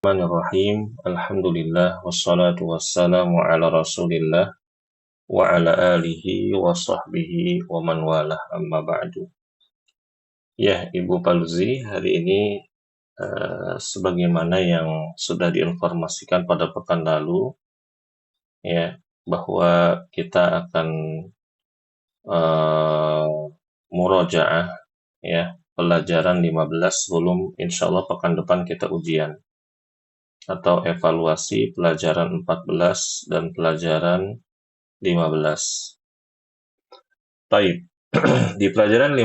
Bismillahirrahmanirrahim. Alhamdulillah wassalatu wassalamu ala Rasulillah wa ala alihi wa sahbihi wa man walah amma ba'du. Ya, Ibu Paluzi, hari ini sebagaimana yang sudah diinformasikan pada pekan lalu, ya, bahwa kita akan uh, murojaah, ya, pelajaran 15 sebelum insya Allah pekan depan kita ujian atau evaluasi pelajaran 14 dan pelajaran 15. Baik, di pelajaran 15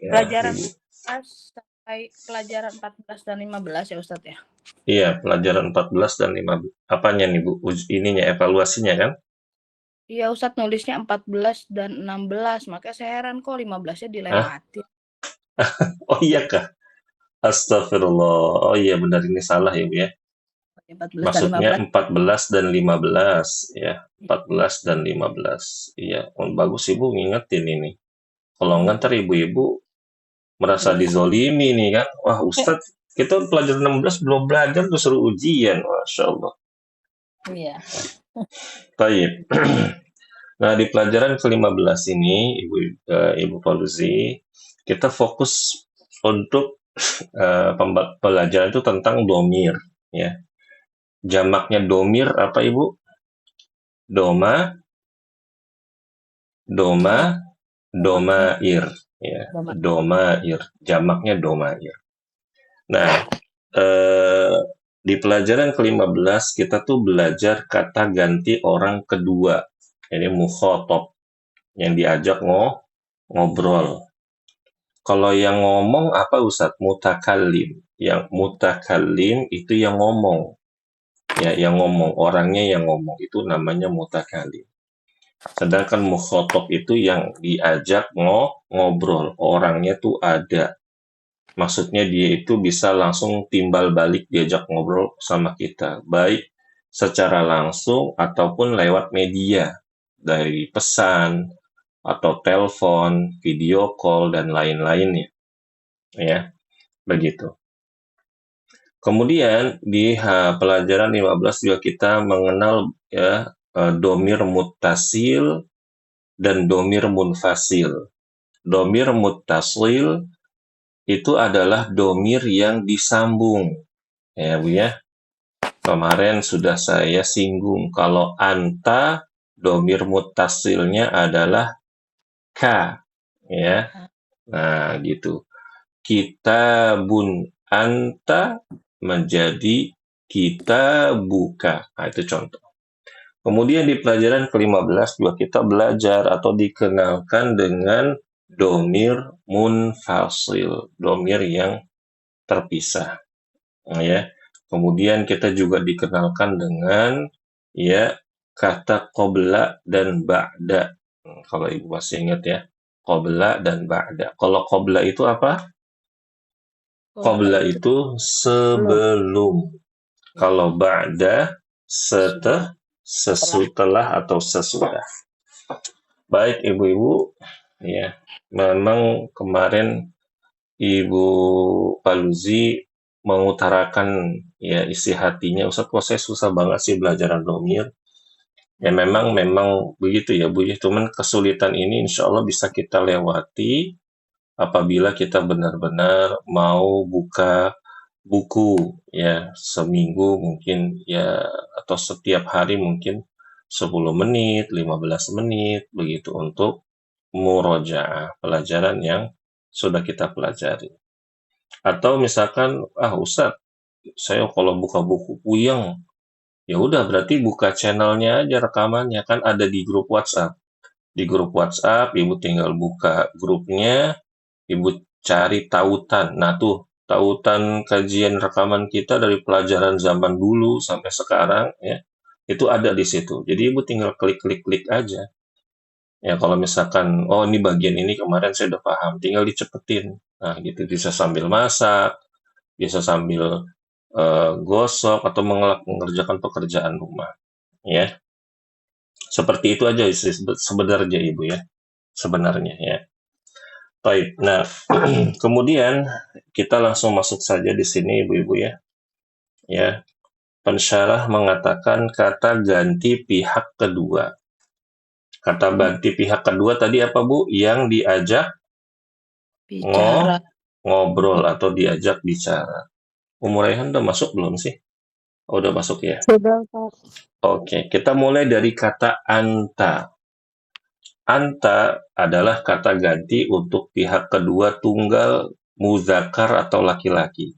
ya, Pelajaran Ibu. 14 sampai pelajaran 14 dan 15 ya Ustadz ya? Iya, pelajaran 14 dan 15. Apanya nih Bu? Ininya evaluasinya kan? Iya Ustadz nulisnya 14 dan 16, makanya saya heran kok 15-nya Hah? dilewati. Oh iya kah? Astagfirullah. Oh iya benar ini salah ya Bu ya. 14 Maksudnya dan 15. 14 dan 15 ya. 14 dan 15. Iya, oh, bagus Ibu ngingetin ini. Kalau enggak ntar ibu-ibu merasa Iya. dizolimi nih kan. Wah Ustadz, kita pelajaran 16 belum belajar tuh suruh ujian. Masya Allah. Iya. Baik. Nah, di pelajaran ke-15 ini, Ibu Faluzi, kita fokus untuk pelajaran itu tentang domir. Ya. Jamaknya domir apa, Ibu? Doma, domair. Ya. Domair. Jamaknya domair. Nah, di pelajaran ke-15 kita tuh belajar kata ganti orang kedua. Ini mukhotob yang diajak ngobrol. Kalau yang ngomong apa Ustadz? Mutakallim. Yang mutakallim itu yang ngomong. Ya, yang ngomong. Orangnya yang ngomong. Itu namanya mutakallim. Sedangkan mukhotob itu yang diajak ngobrol. Orangnya tuh ada. Maksudnya dia itu bisa langsung timbal balik diajak ngobrol sama kita. Baik secara langsung ataupun lewat media. Dari pesan, atau telepon, video call, dan lain-lainnya. Ya, begitu. Kemudian di pelajaran 15 juga kita mengenal ya domir muttasil dan domir munfasil. Domir muttasil itu adalah domir yang disambung. Ya, Bu ya. Kemarin sudah saya singgung kalau anta domir muttasilnya adalah ka, ya. Nah, gitu. Kitabun anta menjadi kita buka. Nah, itu contoh. Kemudian di pelajaran ke-15 juga kita belajar atau dikenalkan dengan domir munfasil, domir yang terpisah. Nah, ya. Kemudian kita juga dikenalkan dengan ya kata qabla dan ba'da. Kalau Ibu masih ingat ya, qabla dan ba'da. Kalau qabla itu apa? Qabla itu sebelum. Kalau ba'da setelah atau sesudah. Baik Ibu-ibu, ya. Memang kemarin Ibu Paluzi mengutarakan ya isi hatinya, Ustaz kok saya susah banget sih belajar domir. Ya memang begitu ya Bu ya. Cuman kesulitan ini insya Allah bisa kita lewati apabila kita benar-benar mau buka buku ya seminggu mungkin ya atau setiap hari mungkin 10 menit, 15 menit begitu untuk murojaah pelajaran yang sudah kita pelajari. Atau misalkan Ustadz, saya kalau buka buku puyeng, ya udah berarti buka channelnya aja rekamannya kan ada di grup WhatsApp. Di grup WhatsApp Ibu tinggal buka grupnya, Ibu cari tautan. Nah tuh, tautan kajian rekaman kita dari pelajaran zaman dulu sampai sekarang ya, itu ada di situ. Jadi Ibu tinggal klik-klik-klik aja. Ya kalau misalkan, oh ini bagian ini kemarin saya udah paham, tinggal dicepetin. Nah gitu, bisa sambil masak, bisa sambil gosok atau mengerjakan pekerjaan rumah. Ya, seperti itu aja sih sebenarnya Ibu ya, sebenarnya ya. Baik, nah kemudian kita langsung masuk saja di sini Ibu-ibu ya. Ya, pensyarah mengatakan kata ganti pihak kedua. Kata ganti pihak kedua tadi apa, Bu? Yang diajak Bicara. ngobrol atau diajak bicara. Raihan udah masuk belum sih? Oh, udah masuk ya. Sudah, Pak. Oke, kita mulai dari kata anta. Anta adalah kata ganti untuk pihak kedua tunggal muzakkar atau laki-laki.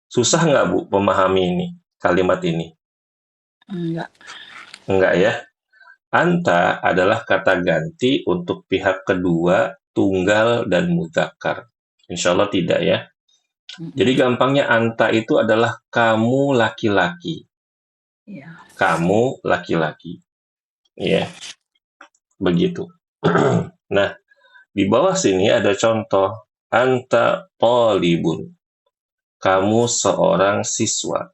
Susah nggak, Bu, memahami ini, kalimat ini? Enggak. Enggak ya? Anta adalah kata ganti untuk pihak kedua tunggal dan muzakkar. Insya Allah tidak ya. Jadi gampangnya anta itu adalah kamu laki-laki. Ya. Kamu laki-laki. Ya, begitu. Nah, di bawah sini ada contoh. Anta talibun. Kamu seorang siswa.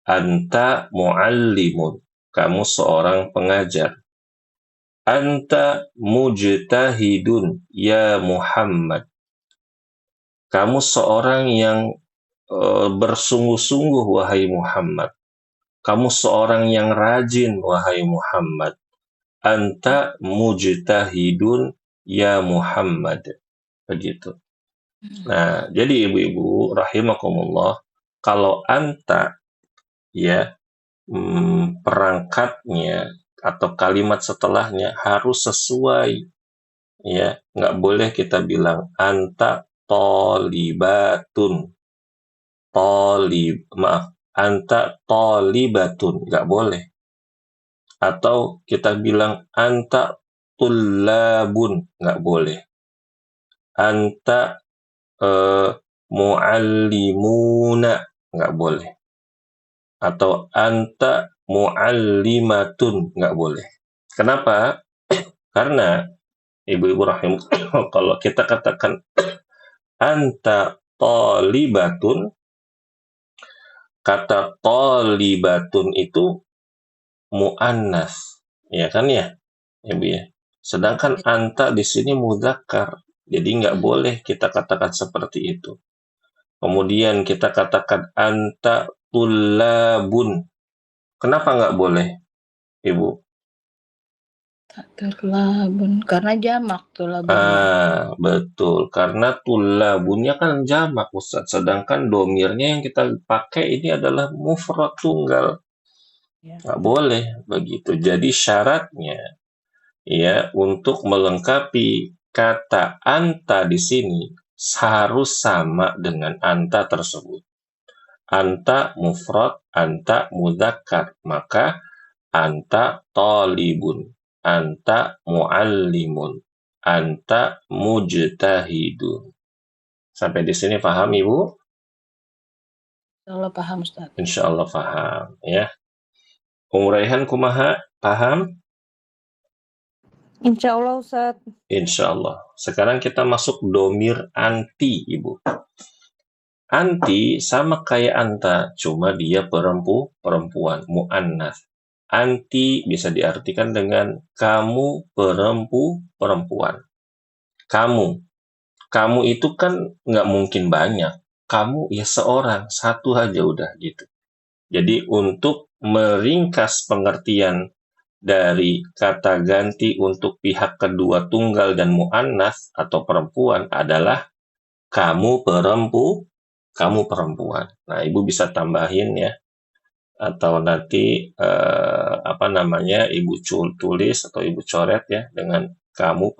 Anta muallimun. Kamu seorang pengajar. Anta mujtahidun ya Muhammad. Kamu seorang yang bersungguh-sungguh wahai Muhammad. Kamu seorang yang rajin wahai Muhammad. Anta mujtahidun ya Muhammad. Begitu. Nah, jadi ibu-ibu rahimakumullah, kalau anta ya perangkatnya atau kalimat setelahnya harus sesuai, ya, nggak boleh kita bilang anta tolibatun, anta tolibatun, nggak boleh. Atau kita bilang anta tullabun, nggak boleh. Anta muallimuna, nggak boleh. Atau anta muallimatun, nggak boleh. Kenapa? Karena ibu-ibu rahim, kalau kita katakan anta talibatun, kata talibatun itu muannas, ya kan ya, ibu ya. Sedangkan anta di sini mudzakkar, jadi nggak boleh kita katakan seperti itu. Kemudian kita katakan anta tullabun. Kenapa nggak boleh, Ibu? Tulabun, karena jamak tulabun. Betul. Karena tulabunnya kan jamak, Ustaz. Sedangkan domirnya yang kita pakai ini adalah mufrad tunggal. Ya. Nggak boleh begitu. Jadi syaratnya ya untuk melengkapi kata anta di sini harus sama dengan anta tersebut. Anta mufrad, anta mudzakkar. Maka anta talibun, anta muallimun, anta mujtahidun. Sampai di sini paham, Ibu? Insyaallah paham, Ustaz. Insyaallah paham ya. Raihan kumaha? Paham? Insya Allah, Ustaz. Insyaallah. Sekarang kita masuk domir anti, Ibu. Anti sama kayak anta, cuma dia perempuan, mu'annas. Anti bisa diartikan dengan kamu perempuan. Kamu itu kan nggak mungkin banyak. Kamu ya seorang, satu aja udah gitu. Jadi untuk meringkas pengertian dari kata ganti untuk pihak kedua tunggal dan mu'annas atau perempuan adalah kamu perempuan. Nah, Ibu bisa tambahin ya, atau nanti Ibu tulis atau Ibu coret ya dengan kamu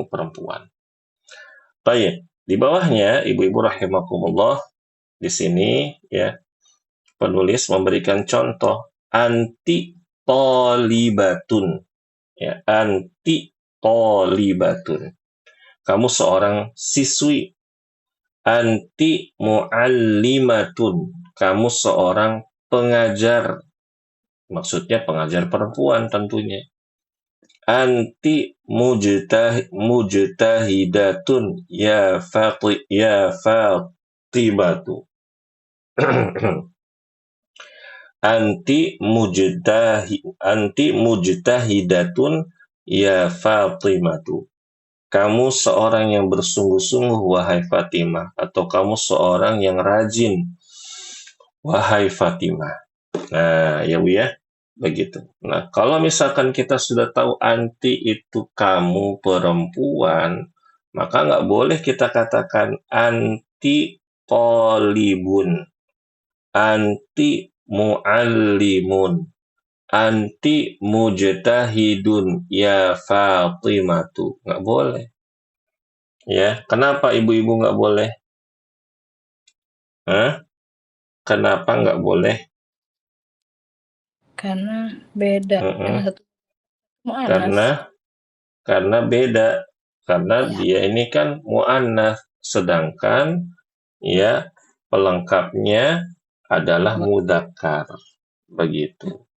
perempuan. Baik, di bawahnya ibu-ibu rahimakumullah, di sini ya penulis memberikan contoh anti tolibatun, ya, anti tolibatun. Kamu seorang siswi. Anti muallimatun. Kamu seorang pengajar. Maksudnya pengajar perempuan tentunya. Anti mujtahidatun ya Fatibatu. Anti mujtahidatun ya Fatimatu. Kamu seorang yang bersungguh-sungguh wahai Fatimah, atau kamu seorang yang rajin wahai Fatimah. Nah, ya Bu ya, begitu. Nah, kalau misalkan kita sudah tahu anti itu kamu perempuan, maka nggak boleh kita katakan anti tolibun, anti muallimun, anti mujtahidun, ya Fatimatu. Nggak boleh. Ya, kenapa ibu-ibu nggak boleh? Hah? Kenapa nggak boleh? Karena beda. Yang Mm-mm. satu mu'anas. Karena beda. Karena Ya, dia ini kan mu'annas, sedangkan ya pelengkapnya adalah mudzakkar. Begitu.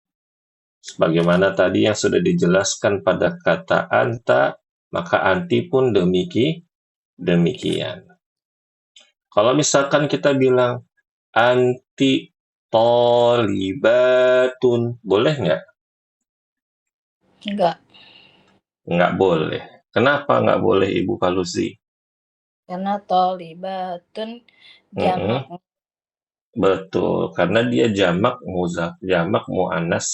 Sebagaimana tadi yang sudah dijelaskan pada kata anta, maka anti pun demikian. Kalau misalkan kita bilang anti tolibatun, boleh nggak? enggak. Nggak boleh. Kenapa nggak boleh Ibu Palusi? Karena tolibatun jamak Mm-mm. Betul, karena dia jamak muannas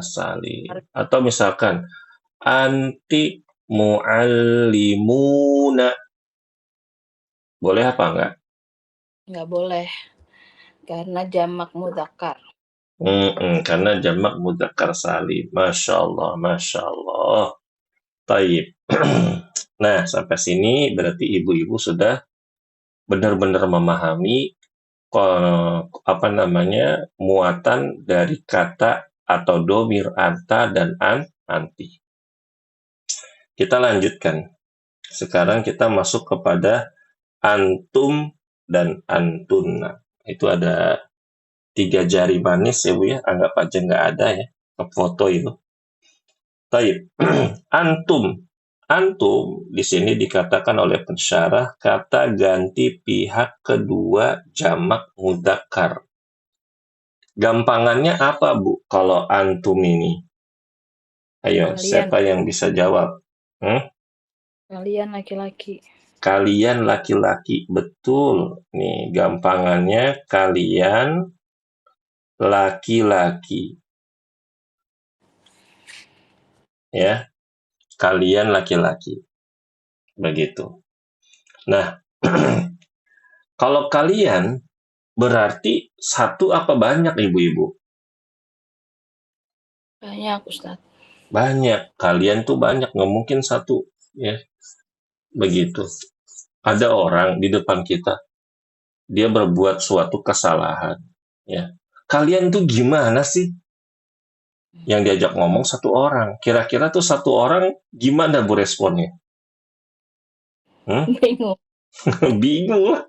salim. Atau misalkan anti muallimuna, boleh apa enggak? enggak boleh. Karena jamak mudzakkar. Karena jamak mudzakkar salim. Masya Allah, Masya Allah. Taib. Nah, sampai sini berarti ibu-ibu sudah benar-benar memahami apa namanya muatan dari kata atau domir anta dan anti. Kita lanjutkan. Sekarang kita masuk kepada antum dan antuna. Itu ada 3 jari manis ya Bu ya. Anggap aja nggak ada ya. Foto itu. Taib. Antum. Antum di sini dikatakan oleh pensyarah kata ganti pihak kedua jamak mudzakkar. Gampangannya apa Bu kalau antum ini? Ayo, Kalian, siapa yang bisa jawab? Hmm? kalian laki-laki. Kalian laki-laki, betul. Nih, gampangannya kalian laki-laki. Ya, kalian laki-laki. Begitu. Nah, kalau kalian berarti satu apa banyak ibu-ibu? Banyak, Ustaz. Banyak. Kalian tuh banyak, nggak mungkin satu. Ya, begitu. Ada orang di depan kita, dia berbuat suatu kesalahan. Ya, kalian tuh gimana sih? Yang diajak ngomong satu orang. Kira-kira tuh satu orang gimana Bu responnya? Hmm? Bingung. Bingung lah.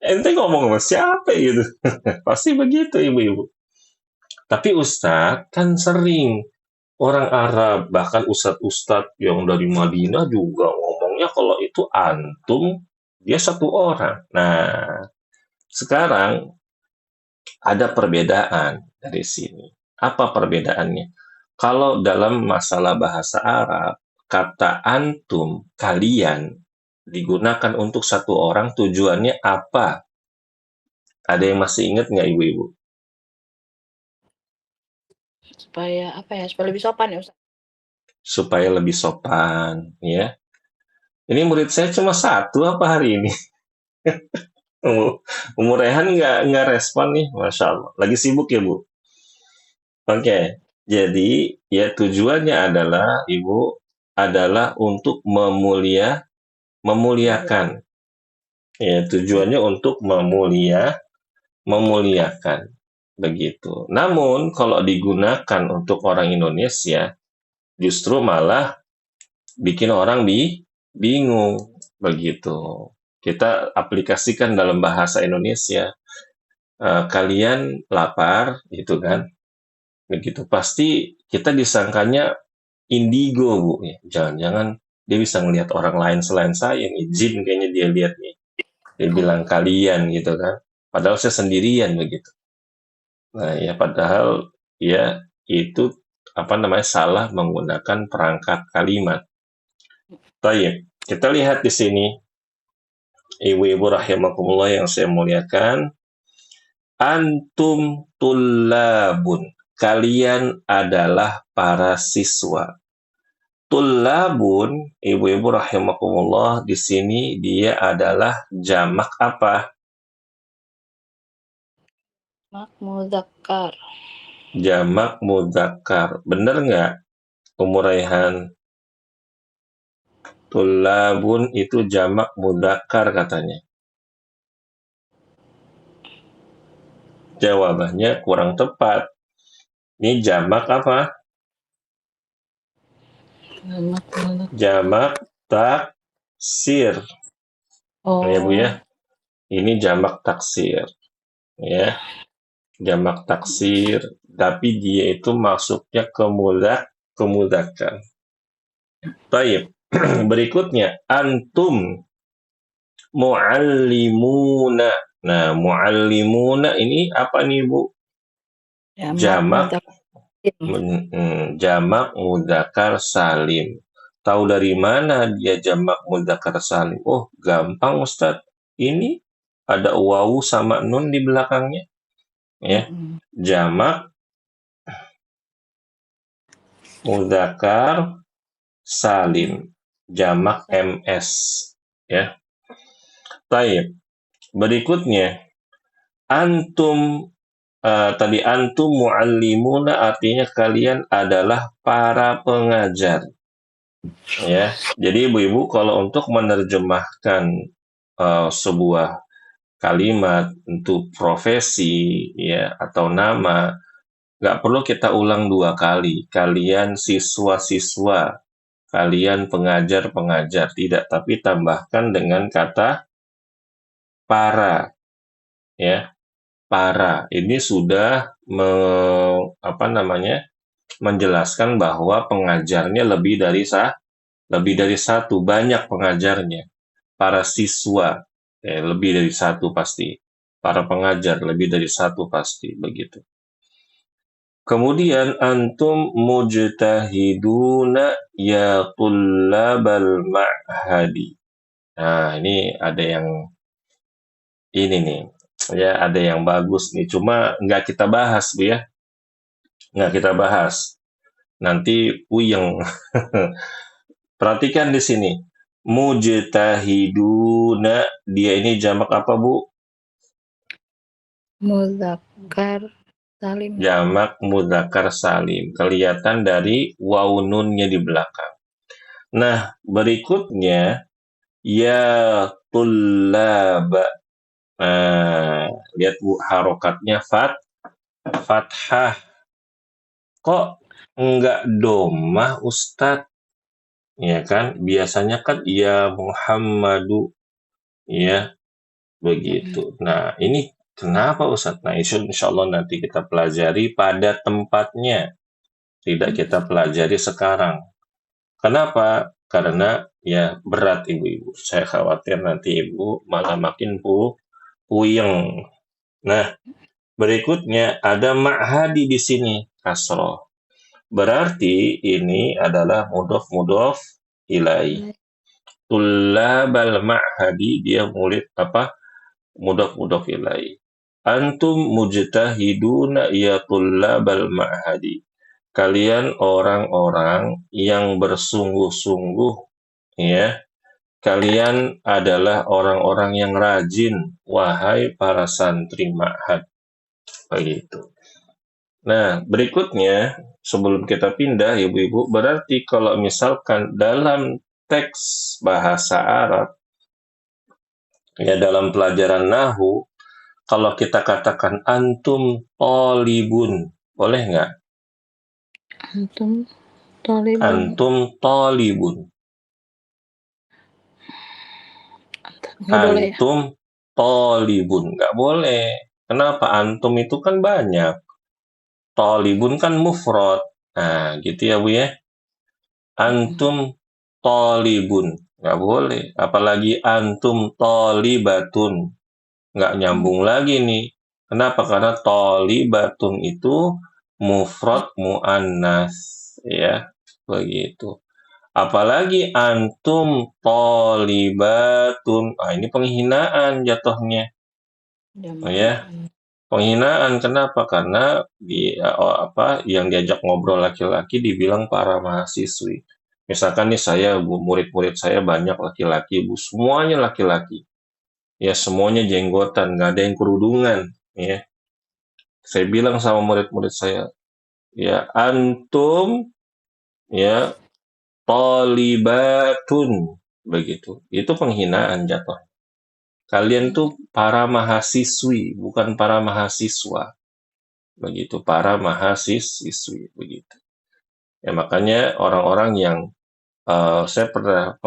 Ente ngomong sama siapa gitu? Pasti begitu ibu-ibu. Tapi Ustadz kan sering orang Arab, bahkan ustadz-ustadz yang dari Madinah juga ngomongnya kalau itu antum, dia satu orang. Nah, sekarang ada perbedaan dari sini. Apa perbedaannya? Kalau dalam masalah bahasa Arab, kata antum, kalian, digunakan untuk satu orang, tujuannya apa? Ada yang masih ingat nggak ibu-ibu? Supaya apa ya? Supaya lebih sopan ya, Ustaz. Supaya lebih sopan, ya. Ini murid saya cuma satu apa hari ini? Umur Rehan nggak respon nih, Masya Allah. Lagi sibuk ya, Bu? Oke, jadi ya tujuannya adalah, Ibu, adalah untuk Mulia. memuliakan. Ya, tujuannya untuk memuliakan. Begitu. Namun, kalau digunakan untuk orang Indonesia, justru malah bikin orang bingung. Begitu. Kita aplikasikan dalam bahasa Indonesia. Kalian lapar, gitu kan? Begitu. Pasti kita disangkanya indigo, Bu. Ya, jangan-jangan dia bisa ngelihat orang lain selain saya nih. Jin kayaknya dia lihat nih. Dia bilang kalian gitu kan. Padahal saya sendirian begitu. Nah, ya padahal ya itu apa namanya salah menggunakan perangkat kalimat. Baik, kita lihat di sini ibu-ibu rahimakumullah yang saya muliakan. Antum tullabun. Kalian adalah para siswa. Tullabun, ibu-ibu rahimakumullah, di sini dia adalah jamak apa? Mak muzakkar. Jamak mudzakkar. Bener nggak, Ummu Raihan? Tullabun itu jamak mudzakkar katanya. Jawabannya kurang tepat. Ini jamak apa? Mak muzakkar. Jamak taksir. Ya Bu ya. Oh, Ini jamak taksir. Ya, jamak taksir. Tapi dia itu masuknya ke mudzakkar. Baik. Berikutnya antum muallimuna. Nah, muallimuna ini apa nih Bu? jamak Jamak muzakkar. jamak mudzakkar salim. Tahu dari mana dia jamak mudzakkar salim? Oh, gampang Ustadz. Ini ada wawu sama nun di belakangnya, ya. Jamak mudzakkar salim. Jamak MS, ya. Baik. Berikutnya antum tadi antum muallimuna artinya kalian adalah para pengajar. Ya, jadi ibu-ibu kalau untuk menerjemahkan sebuah kalimat untuk profesi ya atau nama, nggak perlu kita ulang dua kali. Kalian siswa-siswa, kalian pengajar-pengajar, tidak, tapi tambahkan dengan kata para, ya, para. Ini sudah menjelaskan bahwa pengajarnya lebih dari satu, banyak pengajarnya. Para siswa, lebih dari satu pasti. Para pengajar, lebih dari satu pasti, begitu. Kemudian, antum mujtahiduna ya tullabal ma'hadi. Nah, ini ada yang ini nih, ya ada yang bagus nih. Cuma nggak kita bahas, Bu ya. Nggak kita bahas. Nanti puyeng. Perhatikan di sini. Mujtahiduna, dia ini jamak apa, Bu? Muzakkar salim. Jamak mudzakkar salim. Kelihatan dari waw nunnya di belakang. Nah, berikutnya ya tullaba. Nah, lihat Bu harokatnya fathah. Kok enggak domah Ustadz? Ya kan? Biasanya kan ya Muhammadu, ya begitu. Nah, ini kenapa Ustadz? Nah, insya Allah nanti kita pelajari pada tempatnya. Tidak kita pelajari sekarang. Kenapa? Karena ya berat ibu-ibu. Saya khawatir nanti ibu malah makin puyeng. Nah, berikutnya ada ma'hadi di sini, kasroh. Berarti ini adalah mudhof ilai. Tullabal ma'hadi, dia murid apa? Mudhof ilai. Antum mujtahiduna ya tullabal ma'hadi. Kalian orang-orang yang bersungguh-sungguh, ya. Kalian adalah orang-orang yang rajin, wahai para santri ma'had. Begitu. Nah, berikutnya, sebelum kita pindah, ibu-ibu, berarti kalau misalkan dalam teks bahasa Arab, ya dalam pelajaran Nahu, kalau kita katakan antum tolibun, boleh nggak? Antum talibun. Antum tolibun. Nggak boleh ya? Antum tolibun. Nggak boleh. Kenapa? Antum itu kan banyak. Tolibun kan mufrad. Nah, gitu ya Bu ya. Antum tolibun. Nggak boleh. Apalagi antum tolibatun. Nggak nyambung lagi nih. Kenapa? Karena tolibatun itu mufrad muannas. Ya, begitu. Apalagi antum tolibatun. Ah, ini penghinaan jatuhnya. Ya. Penghinaan, kenapa? Karena yang diajak ngobrol laki-laki dibilang para mahasiswi. Misalkan nih saya, Bu, murid-murid saya banyak laki-laki, Bu, semuanya laki-laki. Ya, semuanya jenggotan, nggak ada yang kerudungan, ya. Saya bilang sama murid-murid saya, ya, antum, ya, tolibatun, begitu. Itu penghinaan jatuh. Kalian tuh para mahasiswi, bukan para mahasiswa. Begitu, para mahasiswi, begitu. Ya, makanya orang-orang yang saya pernah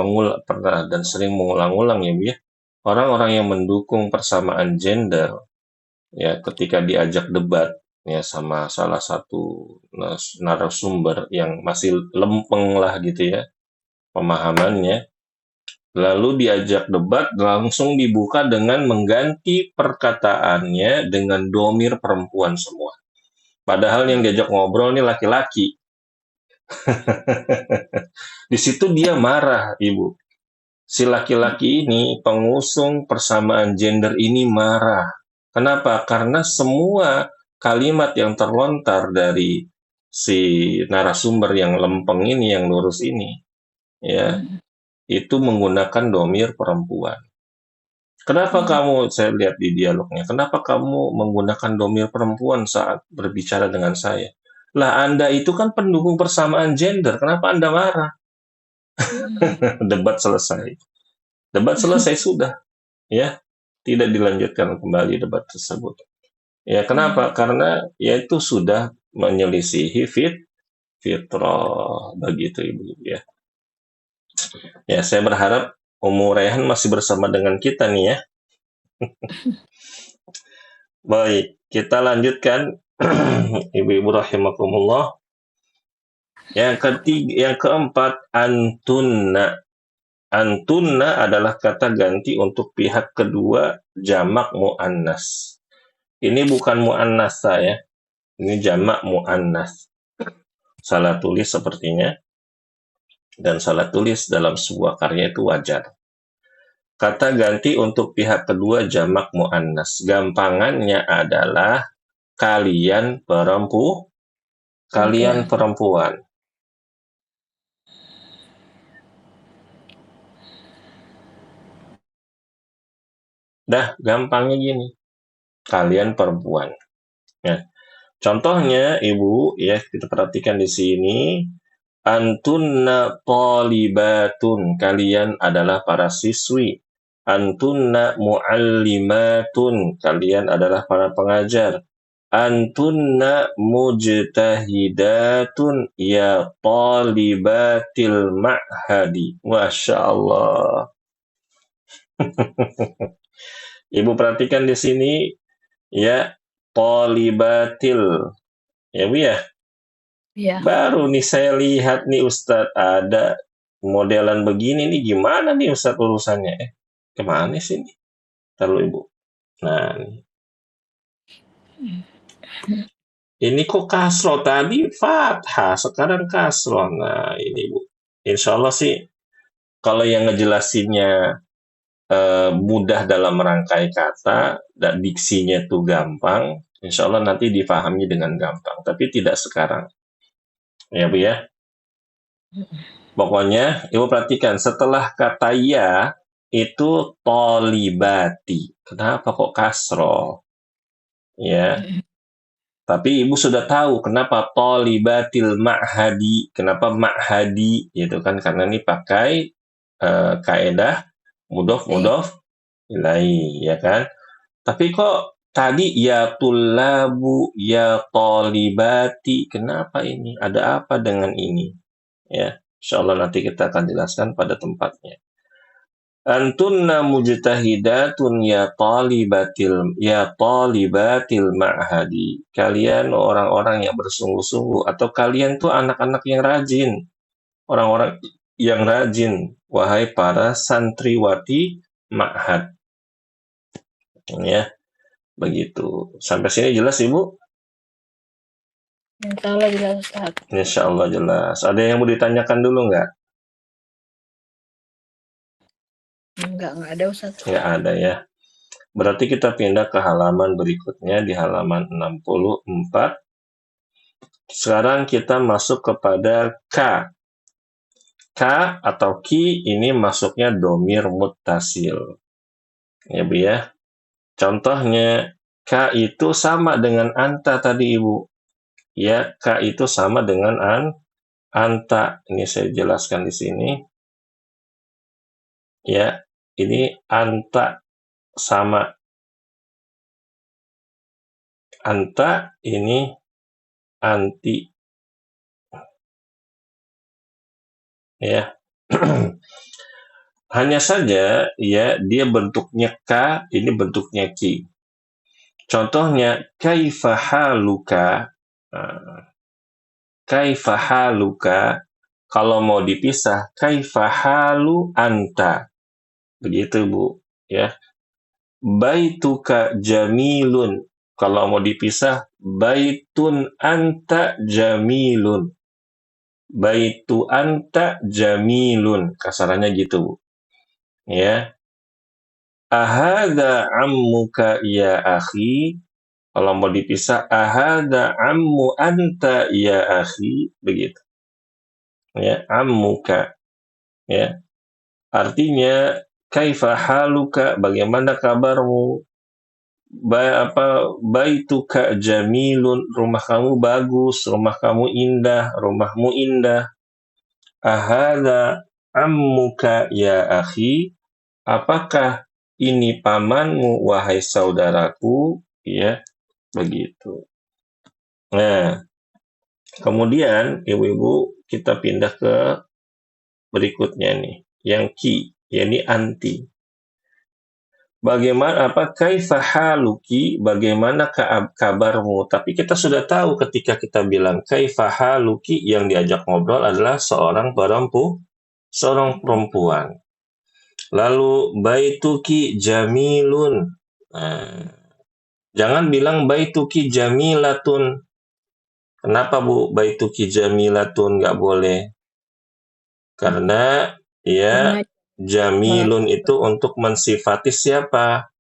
dan sering mengulang-ulang ya, Bu, ya. Orang-orang yang mendukung persamaan gender ya ketika diajak debat ya sama salah satu narasumber yang masih lempeng lah gitu ya pemahamannya, lalu diajak debat langsung dibuka dengan mengganti perkataannya dengan domir perempuan semua. Padahal yang diajak ngobrol ini laki-laki. Di situ dia marah, Ibu. Si laki-laki ini, pengusung persamaan gender ini marah. Kenapa? Karena semua kalimat yang terlontar dari si narasumber yang lempeng ini, yang lurus ini, ya, itu menggunakan domir perempuan. Kenapa kamu, saya lihat di dialognya, kenapa kamu menggunakan domir perempuan saat berbicara dengan saya? Lah, Anda itu kan pendukung persamaan gender, kenapa Anda marah? Debat selesai. Debat selesai sudah, ya, tidak dilanjutkan kembali debat tersebut. Ya, kenapa? Karena ya itu sudah menyelisihi fitrah begitu Ibu ya. Ya, saya berharap Ummu Raihan masih bersama dengan kita nih ya. Baik, kita lanjutkan Ibu-ibu rahimakumullah. Yang keempat, antunna. Antunna adalah kata ganti untuk pihak kedua jamak muannas. Ini bukan muannas ya. Ini jamak muannas. Salah tulis sepertinya. Dan salah tulis dalam sebuah karya itu wajar. Kata ganti untuk pihak kedua jamak muannas. Gampangannya adalah kalian perempuan. Dah, gampangnya gini. Kalian perempuan. Ya. Contohnya, Ibu, ya kita perhatikan di sini. Antunna talibatun. Kalian adalah para siswi. Antunna muallimatun. Kalian adalah para pengajar. Antunna mujtahidatun ya talibatil ma'hadi. Masya Allah. Ibu perhatikan di sini ya talibatil. Ya Bu ya. Iya. Baru nih saya lihat nih Ustadz ada modelan begini nih gimana nih Ustadz urusannya? Kemana sih nih? Taruh Ibu. Nah, ini kok kasro tadi fathah, sekarang kasro. Nah, ini Bu. Insya Allah sih kalau yang ngejelasinnya mudah dalam merangkai kata dan diksinya tuh gampang, insya Allah nanti difahami dengan gampang. Tapi tidak sekarang. Ya Bu ya. Pokoknya Ibu perhatikan setelah kata ya itu tolibati. Kenapa kok kasro? Ya. Tapi Ibu sudah tahu kenapa tolibatil ma'hadi. Kenapa ma'hadi? Gitu kan karena ini pakai kaedah mudof ilai, ya kan? Tapi kok tadi ya tulabu, ya tolibati, kenapa ini? Ada apa dengan ini? Ya, insya Allah nanti kita akan jelaskan pada tempatnya. Antunna mujtahidatun ya talibatil ma'hadi. Kalian orang-orang yang bersungguh-sungguh atau kalian tuh anak-anak yang rajin. Orang-orang yang rajin, wahai para santriwati ma'had. Ya, begitu. Sampai sini jelas Ibu? Insya Allah jelas Ustaz. Insya Allah jelas. Ada yang mau ditanyakan dulu nggak? Enggak ada Ustaz. Nggak ada ya. Berarti kita pindah ke halaman berikutnya di halaman 64. Sekarang kita masuk kepada K. K atau ki ini masuknya domir muttasil. Ya Bu ya. Contohnya K itu sama dengan anta tadi Ibu. Ya, K itu sama dengan anta. Ini saya jelaskan di sini. Ya, ini anta sama anta, ini anti. Ya. Hanya saja ya dia bentuknya K, ini bentuknya ki. Contohnya kaifa haluka. Kaifa haluka, kalau mau dipisah kaifa halu anta. Begitu Bu, ya. Baituka jamilun. Kalau mau dipisah baitun anta jamilun. Baitu anta jamilun. Kasarannya gitu, Bu. Ya. Ahada ammuka ya akhi. Kalau mau dipisah ahada ammu anta ya akhi, begitu. Ya, ammuka. Ya. Artinya kaifa haluka, bagaimana kabarmu? Baituka jamilun, rumah kamu bagus, rumah kamu indah, rumahmu indah. Ahada ammuka ya akhi, apakah ini pamanmu wahai saudaraku? Ya, begitu. Nah, kemudian ibu-ibu kita pindah ke berikutnya nih, yang ki, yakni anti. Bagaimana kaifa haluki, bagaimana kabarmu? Tapi kita sudah tahu ketika kita bilang kaifa haluki, yang diajak ngobrol adalah seorang perempuan. Lalu baituki jamilun. Nah, jangan bilang baituki jamilatun. Kenapa Bu baituki jamilatun nggak boleh? Karena ya jamilun itu untuk mensifati siapa?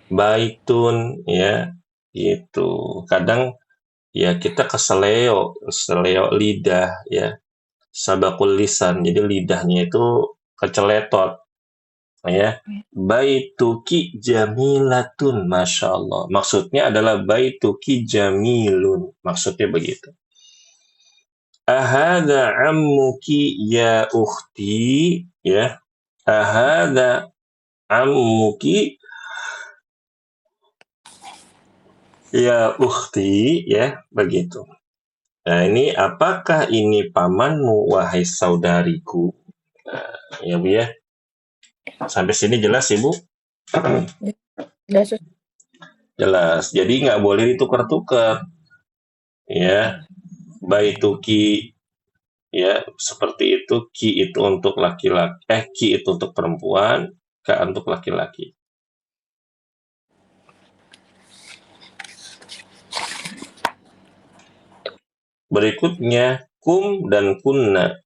Baitun, ya, gitu. Kadang ya kita seleo lidah, ya, sabakul lisan. Jadi lidahnya itu keceletot, ya. Baituki jamilatun, masya Allah. Maksudnya adalah baituki jamilun. Maksudnya begitu. Ahada ammuki ya ukhti, ya. Ahada ammuki ya ukhti, ya, begitu. Nah, ini apakah ini pamanmu wahai saudariku? Nah, ya Bu ya. Sampai sini jelas Ibu? Jelas. Jadi nggak boleh ditukar-tukar. Ya. Baituki, ya, seperti itu. Ki itu untuk laki-laki, ki itu untuk perempuan, ka untuk laki-laki. Berikutnya kum dan kunna.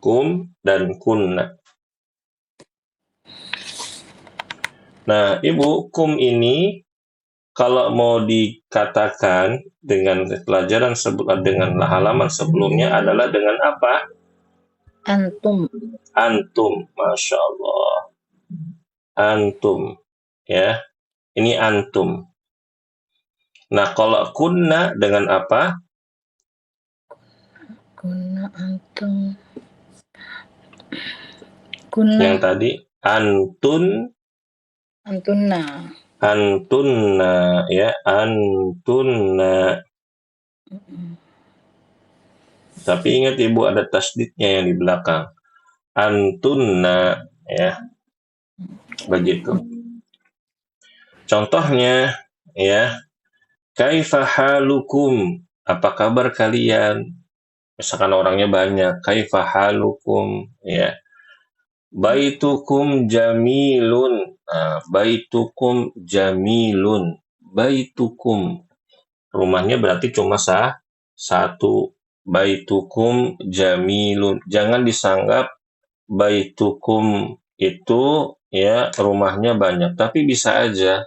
Kum dan kunna. Nah, Ibu, kum ini kalau mau dikatakan dengan pelajaran dengan halaman sebelumnya adalah dengan apa? Antum. Antum, masya Allah. Antum, ya. Ini antum. Nah, kalau kunna dengan apa? Kunna antum. Kunna. Yang tadi antun. Antunna. Antunna, ya, antunna. Tapi ingat Ibu, ada tasdidnya yang di belakang. Antunna, ya. Begitu. Contohnya, ya, kaifa halukum? Apa kabar kalian? Misalkan orangnya banyak, kaifa halukum? Ya. Baitukum jamilun. Nah, baitukum jamilun. Baitukum. Rumahnya berarti cuma satu. baitukum jamilun. Jangan disanggap baitukum itu ya rumahnya banyak, tapi bisa aja.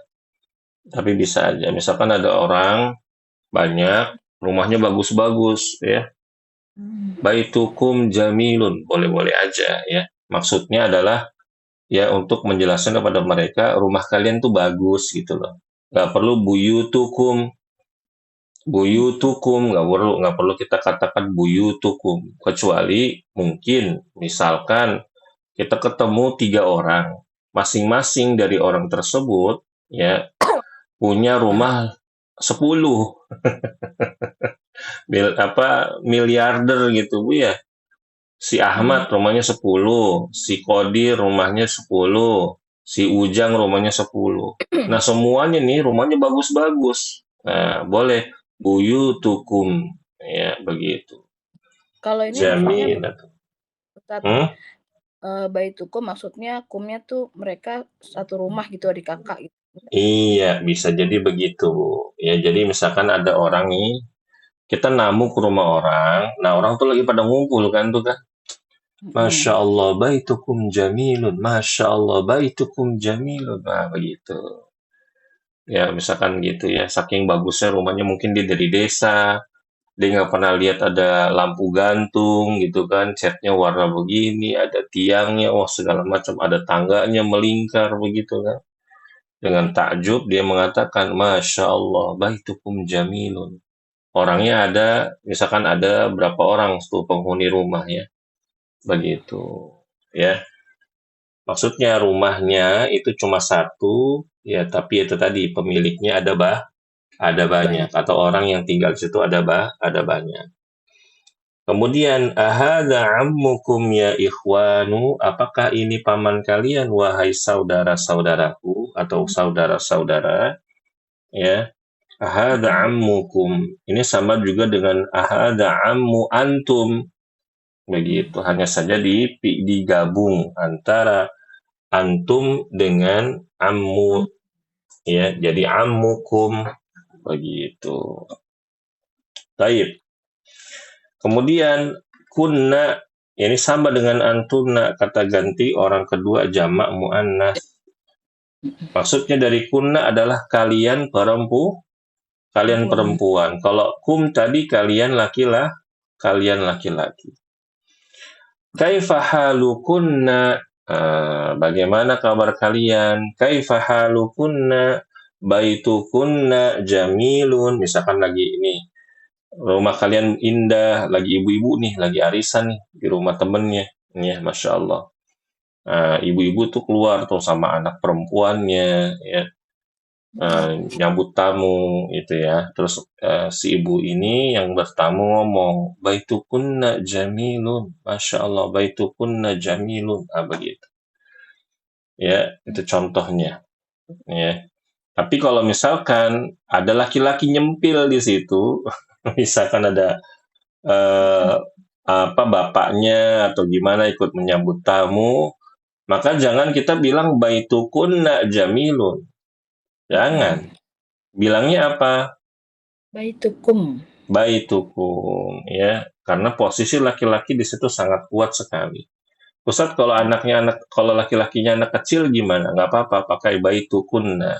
Misalkan ada orang banyak, rumahnya bagus-bagus ya. Baitukum jamilun, boleh-boleh aja ya. Maksudnya adalah ya untuk menjelaskan kepada mereka rumah kalian tuh bagus gitu loh. Nggak perlu buyutukum, buyutukum nggak perlu kita katakan buyutukum, kecuali mungkin misalkan kita ketemu 3 orang, masing-masing dari orang tersebut ya punya rumah 10 miliarder gitu Bu ya. Si Ahmad rumahnya 10, si Kodir rumahnya 10, si Ujang rumahnya 10. Nah, semuanya nih rumahnya bagus-bagus. Nah, boleh buyutukum ya begitu. Kalau ini maksudnya Jamin. Ustaz, Hmm? baitukum maksudnya kumnya tuh mereka satu rumah gitu, adik kakak gitu. Iya, bisa jadi begitu. Ya, jadi misalkan ada orang nih, kita namu ke rumah orang, nah orang tuh lagi pada ngumpul kan tuh kan. Masya Mm-mm. Allah, baitukum jamilun. Masya Allah, baitukum jamilun. Nah, begitu. Ya, misalkan gitu ya. Saking bagusnya rumahnya mungkin dia dari desa. Dia nggak pernah lihat ada lampu gantung gitu kan. Catnya warna begini, ada tiangnya, wah segala macam. Ada tangganya melingkar begitu kan. Dengan takjub dia mengatakan, Masya Allah, baitukum jamilun. Orangnya ada, misalkan ada berapa orang tuh penghuni rumah ya. Begitu. Ya. Maksudnya rumahnya itu cuma satu, ya tapi itu tadi pemiliknya ada banyak Banyak. atau orang yang tinggal di situ ada banyak. Kemudian ahada ammukum ya ikhwanu, apakah ini paman kalian wahai saudara-saudaraku atau saudara-saudara ya. Ahada Mm-mm. ammukum. Ini sama juga dengan ahada ammu antum. Mm. Begitu, hanya saja digabung antara antum dengan ammu ya, jadi ammukum begitu. Baik. Kemudian kunna ini sama dengan antunna, kata ganti orang kedua jamak muannats. Maksudnya dari kunna adalah kalian Perempuan. perempuan. Kalau kum tadi kalian laki-laki. Kaifa halukunna? Bagaimana kabar kalian? Kaifa halukunna? Baitukunna jamilun. Misalkan lagi ini rumah kalian indah, lagi ibu-ibu nih, lagi arisan nih di rumah temennya. Ya, Masya Allah. Ibu-ibu tuh keluar tuh sama anak perempuannya, ya, nyambut tamu itu ya. Terus si ibu ini yang bertamu ngomong, baitukunna jamilun, Masya Allah, baitukunna jamilun, begitu. Ya, itu contohnya. Ya. Tapi kalau misalkan ada laki-laki nyempil di situ, misalkan ada eh, apa bapaknya atau gimana ikut menyambut tamu, maka jangan kita bilang baitukunna jamilun. Jangan. Bilangnya apa? Baitukum. Baitukum ya. Karena posisi laki-laki di situ sangat kuat sekali. Ustadz kalau laki-lakinya anak kecil gimana? Nggak apa-apa pakai baitukunna.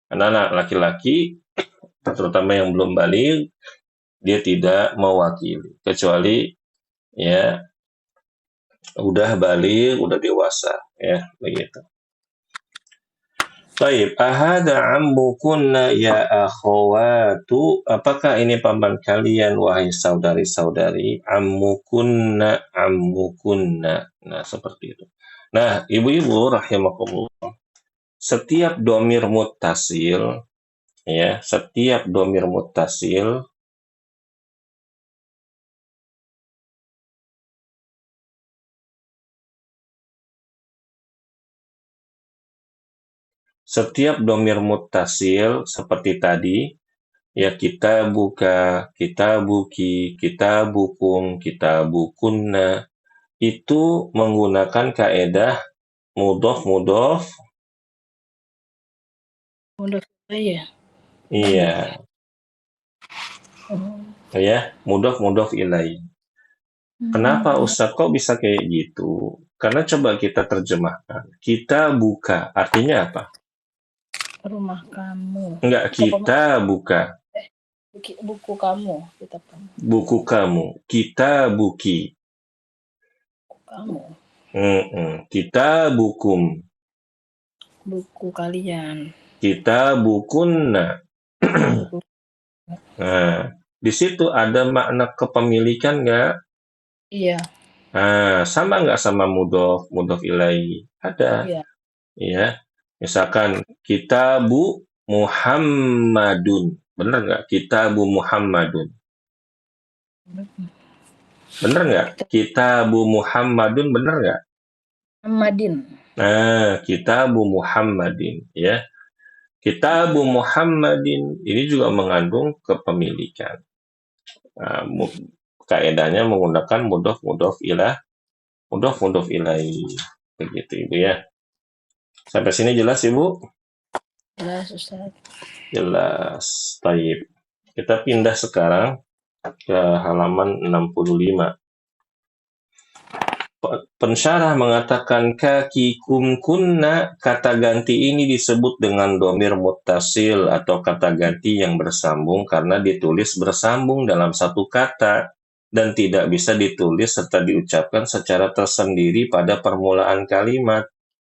Karena anak laki-laki terutama yang belum balik dia tidak mewakili kecuali ya udah balik, udah dewasa ya begitu. Baik, ahada ammukunna ya akhawatu, apakah ini paman kalian wahai saudari-saudari? Ammukunna, ammukunna. Nah, seperti itu. Nah, ibu-ibu rahimakumullah, setiap domir muttasil ya, setiap domir muttasil setiap domir muttasil seperti tadi ya kita buka, kita buki, kita bukum, kita bukunna itu menggunakan kaedah mudof mudof. Udah saya. Iya, Oh. Ya, mudhof ilaih. Kenapa Ustadz kok bisa kayak gitu? Karena coba kita terjemahkan. Kita buka, artinya apa? Rumah kamu. Enggak, Toko kita buka. buku kamu, kitab kamu. Buku kamu. Kita buki. Kamu. Kita bukum. Buku kalian. Kita bukunna. Buku. Nah, di situ ada makna kepemilikan nggak? Iya. Nah, sama nggak sama mudhof ilaih? Ada. Iya. Ya, misalkan kitabu Muhammadun. Bener nggak? Kitabu Muhammadun. Bener nggak? Kitabu Muhammadun bener nggak? Muhammadin. Nah, kitabu Muhammadin. Ya, kitabu Muhammadin ini juga mengandung kepemilikan. Nah, kaedahnya menggunakan mudhof ilaih. Begitu Ibu ya. Sampai sini jelas Ibu? Jelas Ustaz. Jelas. Baik. Kita pindah sekarang ke halaman 65. Pensyarah mengatakan kaki kunna, kata ganti ini disebut dengan domir muttasil atau kata ganti yang bersambung karena ditulis bersambung dalam satu kata dan tidak bisa ditulis serta diucapkan secara tersendiri pada permulaan kalimat.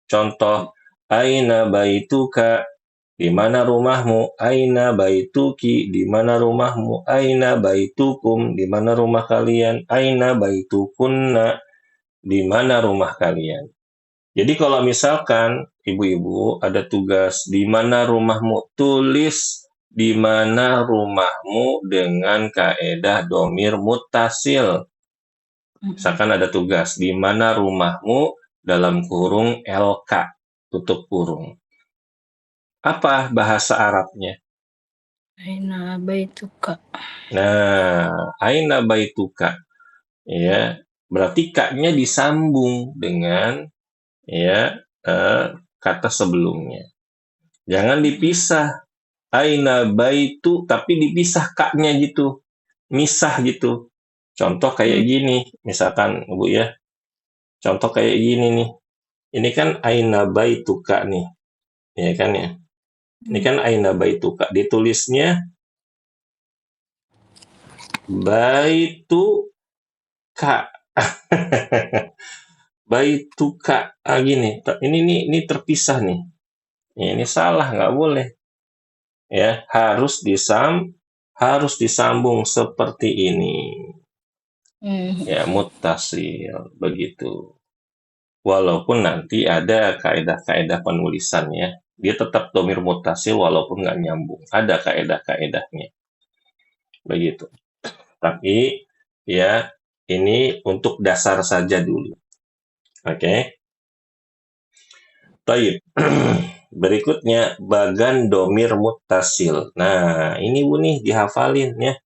Contoh, aina baituka, di mana rumahmu? Aina baituki, di mana rumahmu? Aina baitukum, di mana rumah kalian? Aina baitukunna, di mana rumah kalian? Jadi kalau misalkan ibu-ibu ada tugas di mana rumahmu, tulis di mana rumahmu dengan kaedah domir muttasil. Misalkan ada tugas di mana rumahmu dalam kurung LK, tutup kurung. Apa bahasa Arabnya? Aina baituka. Nah, aina baituka. Ya, berarti kaknya disambung dengan ya kata sebelumnya. Jangan dipisah. Aina baitu tapi dipisah kaknya gitu. Misah gitu. Contoh kayak gini, misalkan Bu ya. Contoh kayak gini nih. Ini kan aina baituka nih. Ya kan ya. Ini kan aina baituka. Ditulisnya baituka. Baituka. Gini. Ini terpisah nih. Ini salah, nggak boleh. Ya, harus disambung seperti ini. Ya, muttasil begitu. Walaupun nanti ada kaedah-kaedah penulisannya, dia tetap domir muttasil walaupun nggak nyambung. Ada kaedah-kaedahnya. Begitu. Tapi ya ini untuk dasar saja dulu. Oke. Baik. Berikutnya bagan domir muttasil. Nah, ini Bu nih dihafalin ya.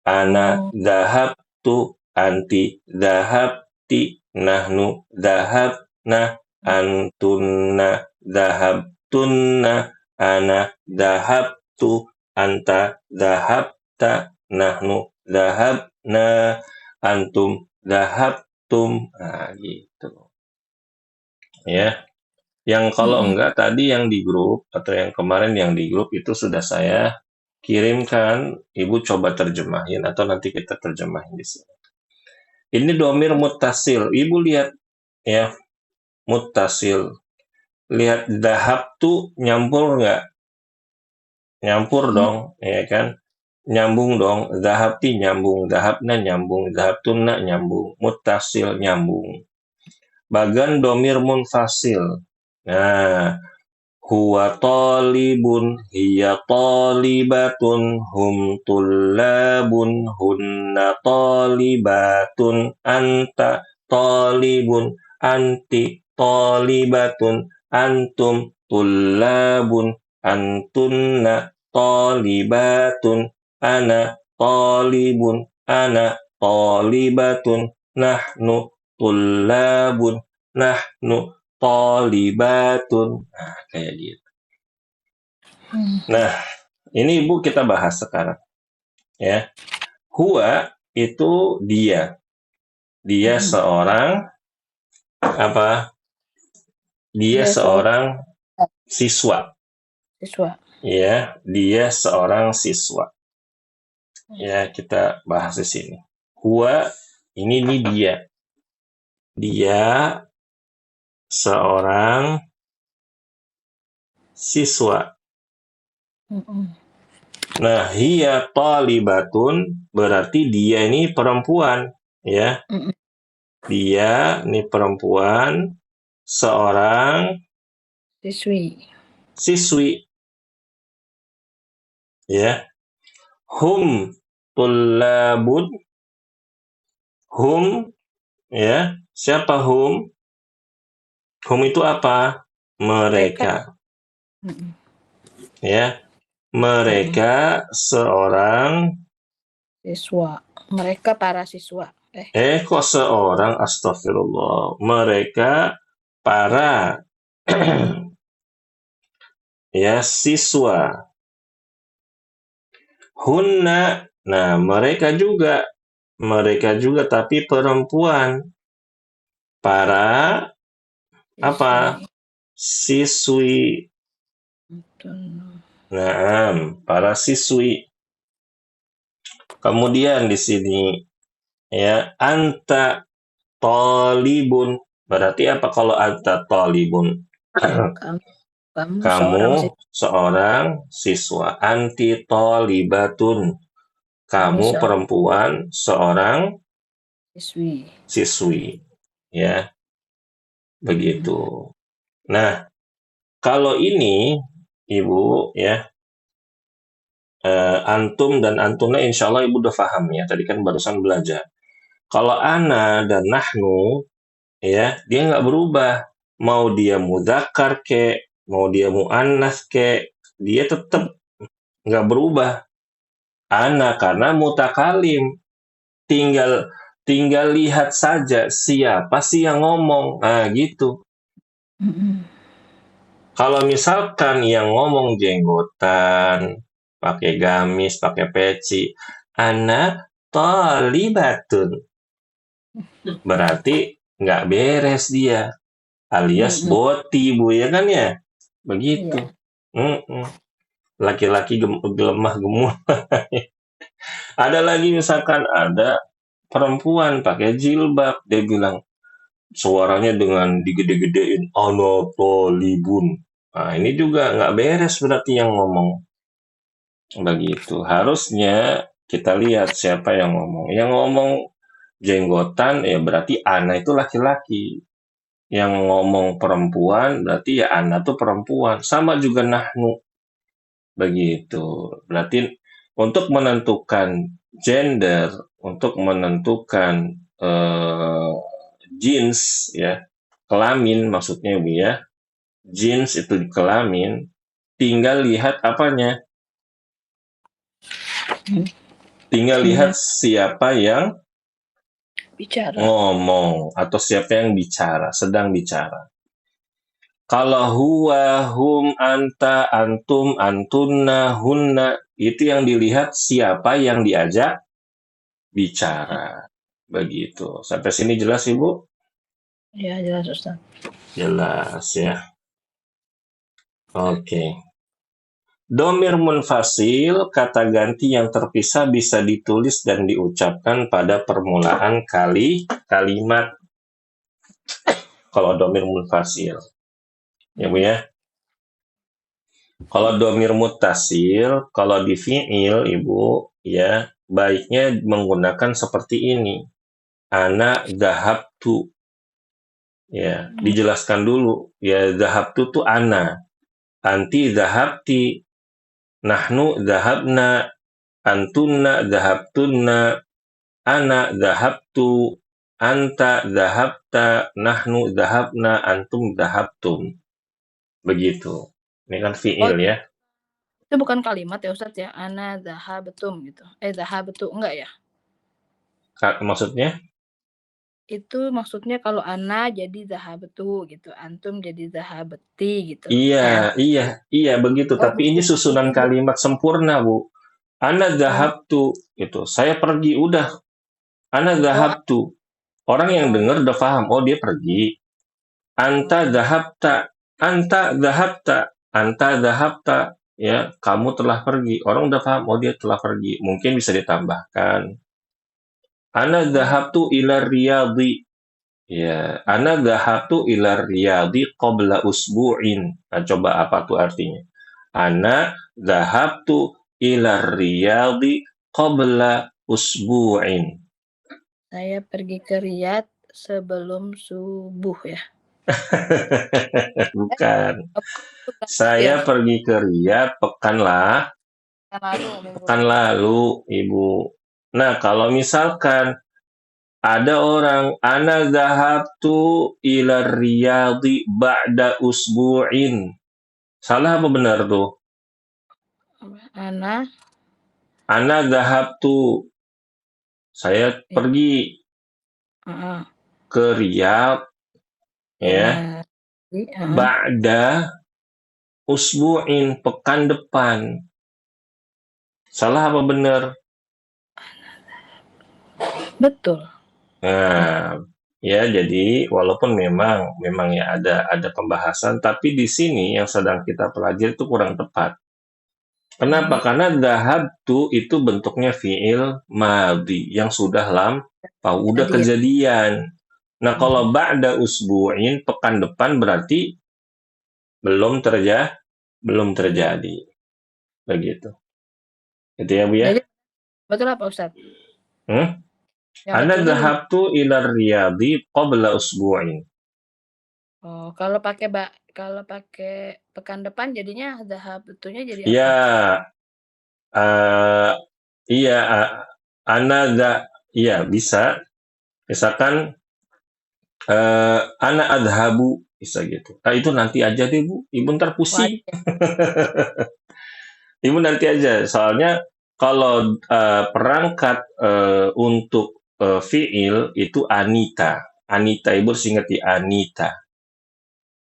Ana dhahabtu, anti dhahabti, nahnu dhahabna, antunna dhahabtunna, ana dhahabtu, anta dhahabta, nahnu dhahabna, antum dhahabtum. Nah, gitu. Ya. Yang kalau enggak tadi yang di grup atau yang kemarin yang di grup itu sudah saya kirimkan, Ibu coba terjemahin atau nanti kita terjemahin di sini. Ini domir muttasil. Ibu lihat ya, muttasil. Lihat dahab tuh nyampur nggak? Nyampur dong, ya kan? Nyambung dong. Dahabti nyambung, dahabna nyambung, dahabtunna nyambung, muttasil nyambung. Bagan domir munfasil. Nah, huwa talibun, hiya talibatun, hum tullabun, hunna talibatun, anta talibun, anti talibatun, antum tullabun, antunna talibatun, ana talibun, ana talibatun, nahnu tullabun, nahnu talibatun. Nah, kayak gitu. Nah, ini Ibu kita bahas sekarang. Ya. Huwa itu dia. Dia seorang apa? Dia Dia seorang siswa. siswa. Ya, dia seorang siswa. Ya, kita bahas di sini. Huwa ini dia. Dia seorang siswa. Nah, hiya talibatun berarti dia ini perempuan, ya. Dia ini perempuan, seorang siswi, ya. Hum tullabun, hum, ya. Siapa hum? Hum itu apa? Mereka, ya. Mereka seorang siswa. Mereka para siswa. kok seorang, astagfirullah. Mereka para ya siswa. Hunna, nah mereka juga tapi perempuan. Para apa? Siswi. Nah, para siswi. Kemudian di sini ya anta talibun. Berarti apa kalau anta talibun? Kamu seorang siswa. Anti talibatun. Kamu perempuan seorang siswi. Ya. Begitu. Nah, kalau ini Ibu ya antum dan antuna insya Allah Ibu udah paham ya. Tadi kan barusan belajar. Kalau ana dan nahnu ya dia nggak berubah. Mau dia mudzakkar ke, mau dia muannas ke, dia tetap nggak berubah. Ana karena mutakalim. Tinggal lihat saja siapa sih yang ngomong. Nah, gitu. Kalau misalkan yang ngomong jenggotan, pakai gamis, pakai peci, ana talibatun. Berarti nggak beres dia. Alias boti, Bu, ya kan ya? Begitu. Laki-laki gelemah gemuk. Ada lagi misalkan ada perempuan pakai jilbab, dia bilang suaranya dengan digede-gedein, ana talibun. Nah, ini juga nggak beres berarti yang ngomong. Begitu. Harusnya kita lihat siapa yang ngomong. Yang ngomong jenggotan ya berarti ana itu laki-laki. Yang ngomong perempuan berarti ya ana tuh perempuan. Sama juga nahnu. Begitu. Berarti untuk menentukan gender, untuk menentukan jeans ya, kelamin maksudnya Bu ya. Jeans itu kelamin, tinggal lihat apanya. Tinggal lihat siapa yang ngomong atau siapa yang bicara, sedang bicara. Kalau huwa, hum, anta, antum, antunna, hunna, itu yang dilihat siapa yang diajak bicara. Begitu. Sampai sini jelas Ibu? Ya, jelas Ustaz. Jelas ya. Oke. Domir munfasil, kata ganti yang terpisah bisa ditulis dan diucapkan pada permulaan kalimat. Kalau domir munfasil. Ya Bu ya. Kalau domir mutasil, kalau di fi'il Ibu, ya baiknya menggunakan seperti ini. Ana dhahabtu. Ya, dijelaskan dulu. Ya, dhahabtu itu ana. Anti dhahabti. Nahnu dhahabna. Antunna dhahabtunna. Ana dhahabtu. Anta dhahabta. Nahnu dhahabna. Antum dhahabtum. Begitu. Ini kan fi'il ya. Itu bukan kalimat ya Ustaz ya. Ana dhahabtum gitu. Dhahabtu enggak ya? Maksudnya? Itu maksudnya kalau ana jadi dhahabtu gitu. Antum jadi dhahabti gitu. Iya, iya begitu. Tapi ini susunan kalimat sempurna, Bu. Ana dhahabtu itu. Saya pergi udah. Ana Oh, dhahabtu. Orang yang oh, dengar udah paham. Oh, dia pergi. Anta oh, dhahabta. Anta dhahabta. Anta dhahabta. Ya, kamu telah pergi. Orang udah paham. Oh, dia telah pergi. Mungkin bisa ditambahkan. Ana oh, dhahabtu ila riyadhi. Ya, ana dhahabtu ila riyadhi qabla usbu'in. Nah, coba apa tuh artinya? Ana dhahabtu ila riyadhi qabla usbu'in. saya pergi ke Riyadh sebelum subuh ya. Bukan. Oh, bukan gitu ya. Saya pergi ke Riyadh Yang lalu, minggu pekan lalu. lalu, Ibu. Nah, kalau misalkan ada orang ana dhahabtu ila riyadhi ba'da usbu'in. Salah apa benar tuh? Ana, Ana dhahabtu. Saya ya, pergi ke Riyadh ya ila, ba'da usbu'in pekan depan. Salah apa benar? betul. Nah, ya jadi walaupun memang ya ada pembahasan tapi di sini yang sedang kita pelajari itu kurang tepat. Kenapa? Ini Karena dhahabtu itu bentuknya fi'il madhi yang sudah lampau, udah tadi ya. kejadian. Nah, kalau ba'da usbu'in pekan depan berarti belum Jadi, terjadi. Begitu. Itu ya, Bu ya. jadi betul apa Ustaz? Hmm? Yang Ana betulnya gimana? dhahabtu ila riyadhi qabla usbu'in. Oh, kalau pakai pekan depan jadinya zahab betulnya jadi apa? Ya, uh, iya, ana da, iya bisa. Misalkan ana adhabu bisa gitu. Nah, itu nanti aja deh, Bu. Ibu ntar Wah, pusing. Ibu nanti aja. Soalnya kalau perangkat untuk fiil itu Anita. Anita, Ibu harus ingat di Anita.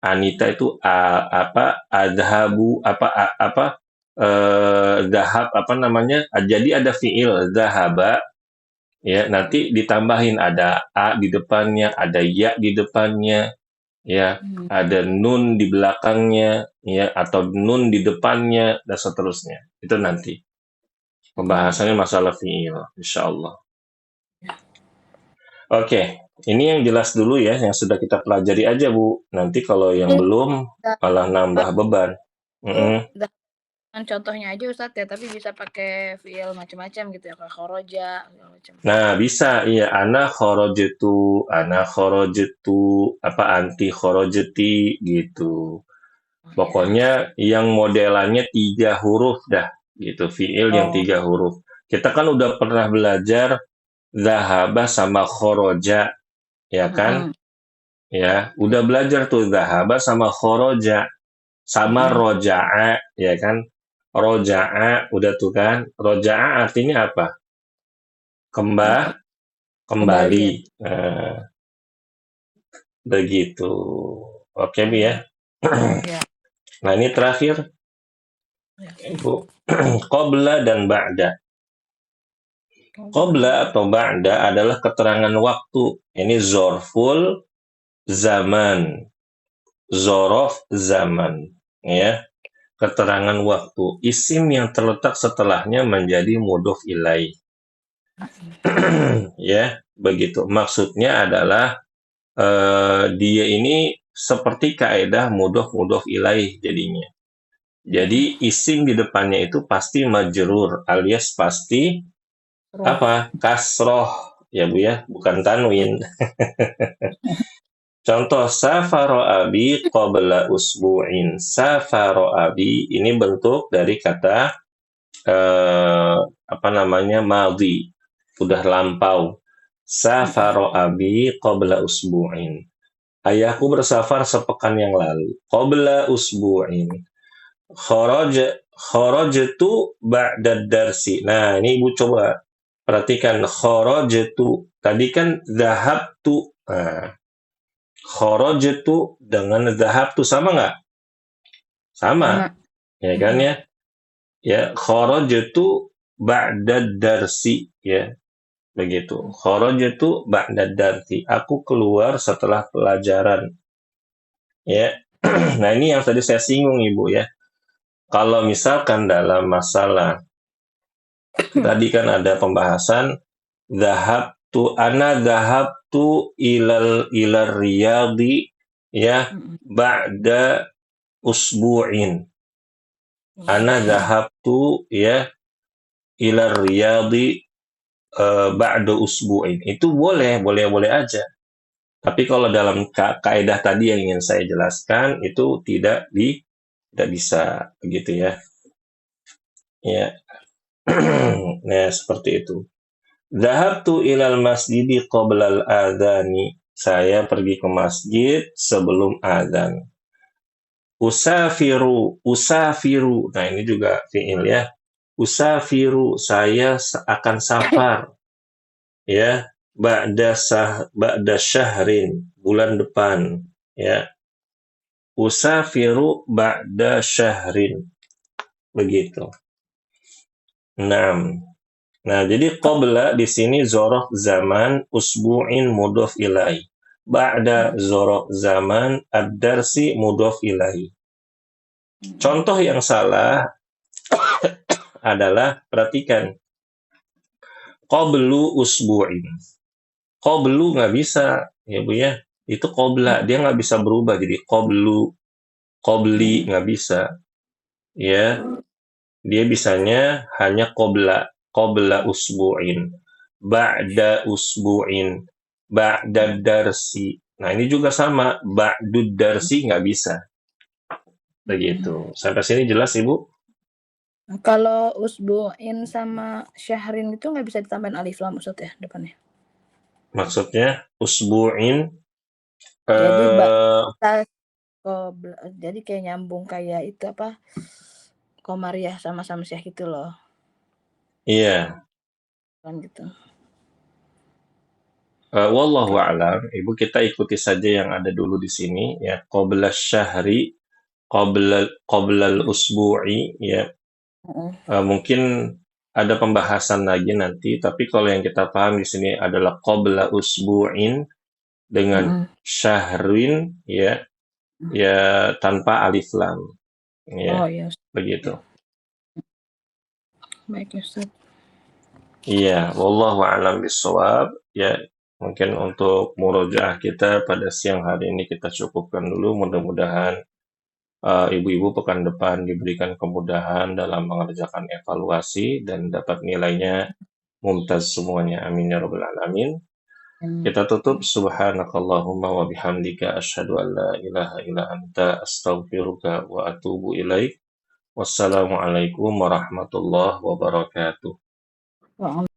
Anita itu apa adhabu apa dahab apa namanya? Jadi ada fiil dahaba ya nanti ditambahin ada a di depannya, ada ya di depannya, ya hmm. ada nun di belakangnya, ya atau nun di depannya dan seterusnya. Itu nanti pembahasannya masalah fiil, insya Allah. Oke, ini yang jelas dulu ya, yang sudah kita pelajari aja Bu. Nanti kalau yang Ini belum malah nambah beban. tuh Mm-mm. dengan contohnya aja Ustaz ya, tapi bisa pakai fiil macam-macam gitu ya, kayak khoroja segala macam. Nah, bisa iya ana khorojetu apa anti khorojeti gitu. Oh, ya. Pokoknya yang modelannya 3 huruf dah gitu, fiil yang Oh, 3 huruf. Kita kan udah pernah belajar zahaba sama khoroja, ya kan? mm-mm, Ya, udah belajar tuh zahaba sama khoroja sama mm-mm. roja'a, ya kan? Roja'a udah tuh kan? Roja'a artinya apa? Apa? Kembali Kembali. ya. Nah, begitu. Oke, Bu ya. Oh, ya. Nah, ini terakhir, Ya. Ibu. Qabla dan ba'da. Qabla atau ba'da adalah keterangan waktu. Ini zorful zaman. Zorof zaman. Ya, keterangan waktu. Isim yang terletak setelahnya menjadi mudhof ilaih. Ya, begitu. Maksudnya adalah dia ini seperti kaedah mudhof ilaih jadinya. Jadi isim di depannya itu pasti majrur alias pasti Roh. apa? Kasroh ya Bu ya, bukan tanwin. Contoh safaro abi qabla usbu'in. Safaro abi ini bentuk dari kata apa namanya madhi, sudah lampau. Safaro abi qabla usbu'in. Ayahku bersafar sepekan yang lalu. Qabla usbu'in. Kharajtu ba'da darsi. Nah, ini Ibu coba perhatikan kharajtu. Tadi kan zahabtu. Nah, kharajtu dengan zahabtu sama nggak? Sama, Sama. ya kan ya? Ya, kharajtu ba'da darsi, ya, begitu. Kharajtu ba'da darsi, aku keluar setelah pelajaran, ya. Nah, ini yang tadi saya singgung, Ibu, ya. Kalau misalkan dalam masalah tadi kan ada pembahasan zahabtu ilal riyadi, ya, ba'da usbu'in. Ana zahabtu, ya, ilal riyadi ba'da usbu'in. Itu boleh aja. Tapi kalau dalam kaidah tadi yang ingin saya jelaskan itu tidak bisa begitu, ya. Ya. Nah, seperti itu. Dhahabtu ilal masjidi qoblal adhani. Saya pergi ke masjid sebelum adzan. Usafiru. Nah, ini juga fi'il, ya. Usafiru, saya akan safar, ya. Ba'da syahrin, bulan depan, ya. Usafiru ba'da syahrin. Begitu. Nah, jadi qabla di sini zorof zaman usbu'in mudhof ilahi. Ba'da zorof zaman ad-darsi mudhof ilahi. Contoh yang salah adalah, perhatikan, qablu usbu'in. Qablu nggak bisa, ya Bu, ya. Itu qabla, dia nggak bisa berubah jadi qablu, qabli, nggak bisa. Ya, dia bisanya hanya qabla usbu'in, ba'da usbu'in, ba'da darsi. Nah, ini juga sama, ba'dud darsi nggak bisa. Begitu. Sampai sini jelas, Ibu? Kalau usbu'in sama syahrin itu nggak bisa ditambahin alif lam Ustaz, ya, depannya. Maksudnya usbu'in Jadi jadi kayak nyambung kayak itu apa? Komariah sama Syah gitu loh. iya. Kan gitu. Wallahu a'lam. Ibu, kita ikuti saja yang ada dulu di sini, ya. Qabla syahri, qabla usbu'i, ya. Mungkin ada pembahasan lagi nanti, tapi kalau yang kita paham di sini adalah qabla usbu'in dengan syahrin, ya, ya, tanpa alif lam, ya. Oh, iya. Begitu. Baik, Ustaz. Iya, wallahu a'lam bishawab, ya. Mungkin untuk murojaah kita pada siang hari ini kita cukupkan dulu. Mudah-mudahan ibu-ibu pekan depan diberikan kemudahan dalam mengerjakan evaluasi dan dapat nilainya mumtaz semuanya. Amin ya rabbal alamin. Kita tutup, subhanakallahumma wa bihamdika asyhadu an la ilaha illa anta astaghfiruka wa atubu ilaik. Wassalamualaikum warahmatullahi wabarakatuh.